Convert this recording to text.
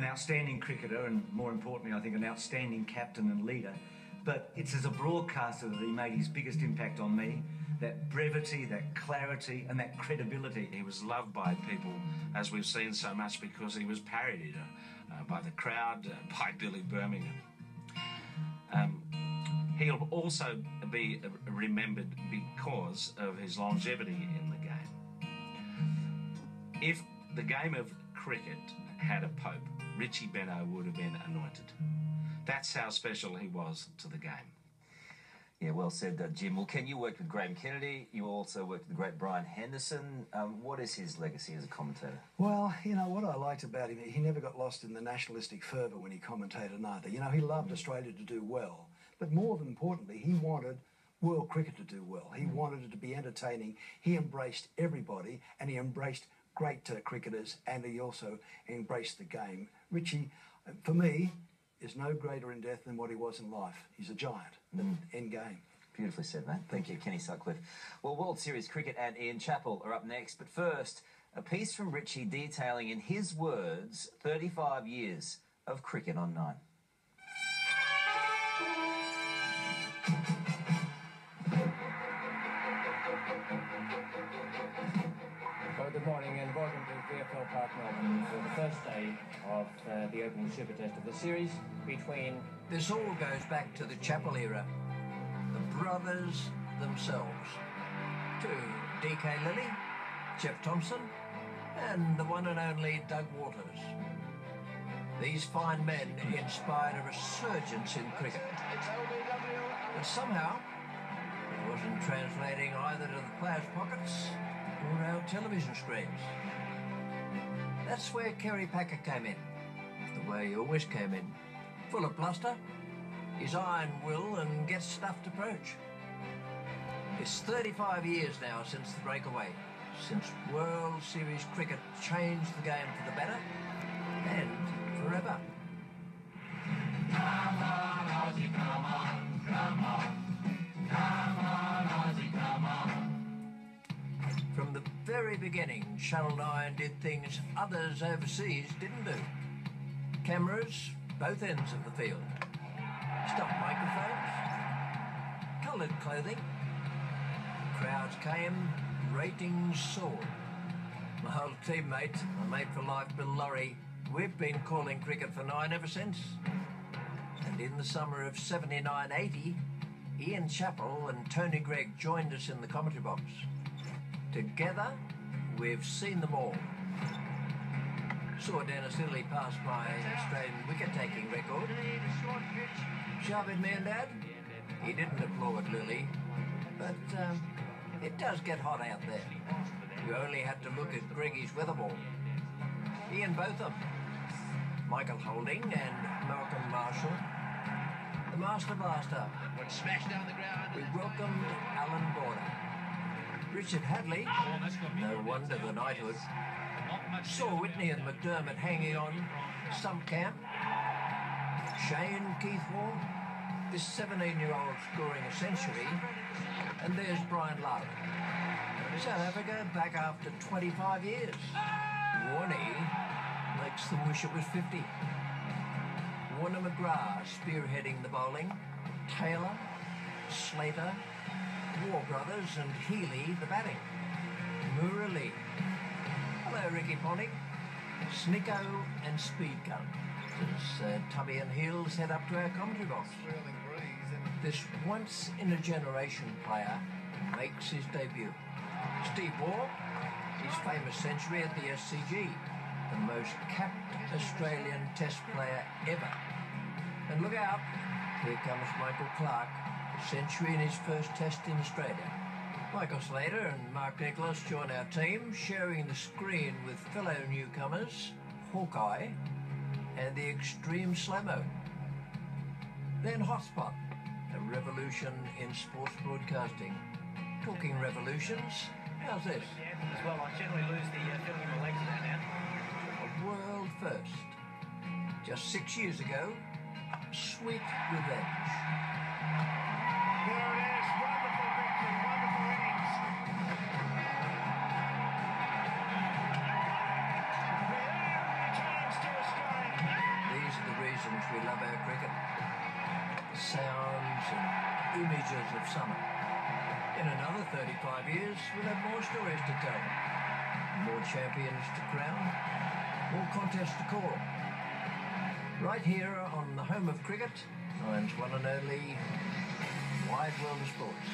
outstanding cricketer and, more importantly, I think an outstanding captain and leader. But it's as a broadcaster that he made his biggest impact on me. That brevity, that clarity and that credibility. He was loved by people, as we've seen so much, because he was parodied by the crowd, by Billy Birmingham. He'll also be remembered because of his longevity in the game. If the game of cricket had a pope, Richie Benaud would have been anointed. That's how special he was to the game. Yeah, well said, Jim. Well, Ken, you worked with Graham Kennedy. You also worked with the great Brian Henderson. What is his legacy as a commentator? Well, you know, what I liked about him, he never got lost in the nationalistic fervour when he commentated either. You know, he loved Australia to do well. But more than importantly, he wanted world cricket to do well. He wanted it to be entertaining. He embraced everybody, and he embraced great cricketers, and he also embraced the game. Richie, for me, is no greater in death than what he was in life. He's a giant. End game. Beautifully said, mate. Thank you, Kenny Sutcliffe. Well, World Series cricket and Ian Chappell are up next. But first, a piece from Richie detailing in his words 35 years of cricket on 9. Well, good morning and welcome to VFL Park, Melbourne, for the first day of the opening super test of the series between... This all goes back to the Chappell era. The brothers themselves. To D.K. Lilly, Jeff Thompson, and the one and only Doug Waters. These fine men inspired a resurgence in cricket. But somehow, it wasn't translating either to the players' pockets or our television screens. That's where Kerry Packer came in, the way he always came in, full of bluster, his iron will and get-stuffed approach. It's 35 years now since the breakaway, since World Series cricket changed the game for the better and forever. Come on, Aussie, come on, come on. Come on, Aussie, come on. From the very beginning, Channel 9 did things others overseas didn't do. Cameras, both ends of the field. Stock microphones. Coloured clothing. Crowds came, ratings soared. My old teammate, my mate for life, Bill Lorry, we've been calling cricket for 9 ever since. And in the summer of 79-80, Ian Chappell and Tony Gregg joined us in the commentary box. Together, we've seen them all. Saw Dennis Lilly pass my Australian wicket-taking record. Sharp in me and Dad? He didn't applaud Lilly, but it does get hot out there. You only had to look at Greggy's weather ball. Ian Botham, Michael Holding and Malcolm Marshall. The Master Blaster. Smashed down the ground. We welcomed Alan Border. Richard Hadley, no wonder the knighthood. Saw Whitney and McDermott hanging on stump camp. Shane Keithwall, this 17-year-old scoring a century. And there's Brian Love. South Africa back after 25 years. Warney makes them wish it was 50. Warner McGrath spearheading the bowling. Taylor, Slater, War Brothers and Healy the batting. Murali. Hello, Ricky Ponting. Snicko and Speed Gun. As Tubby and Heels head up to our commentary box. This once-in-a-generation player makes his debut. Steve Waugh, his famous century at the SCG, the most capped Australian Test player ever. And look out, here comes Michael Clarke, a century in his first Test in Australia. Michael Slater and Mark Nicholas join our team, sharing the screen with fellow newcomers, Hawkeye and the Extreme Slammo. Then Hotspot, a revolution in sports broadcasting. Talking revolutions, how's this? Well, I generally lose the feeling in my legs there now. A world first. Just 6 years ago, sweet revenge. There it is, wonderful victory, wonderful innings. The only returns to Australia. love our cricket. Sounds and images of summer. In another 35 years, we'll have more stories to tell, more champions to crown, more contests to call. Right here on the home of cricket, Iron's one and only wide world of sports.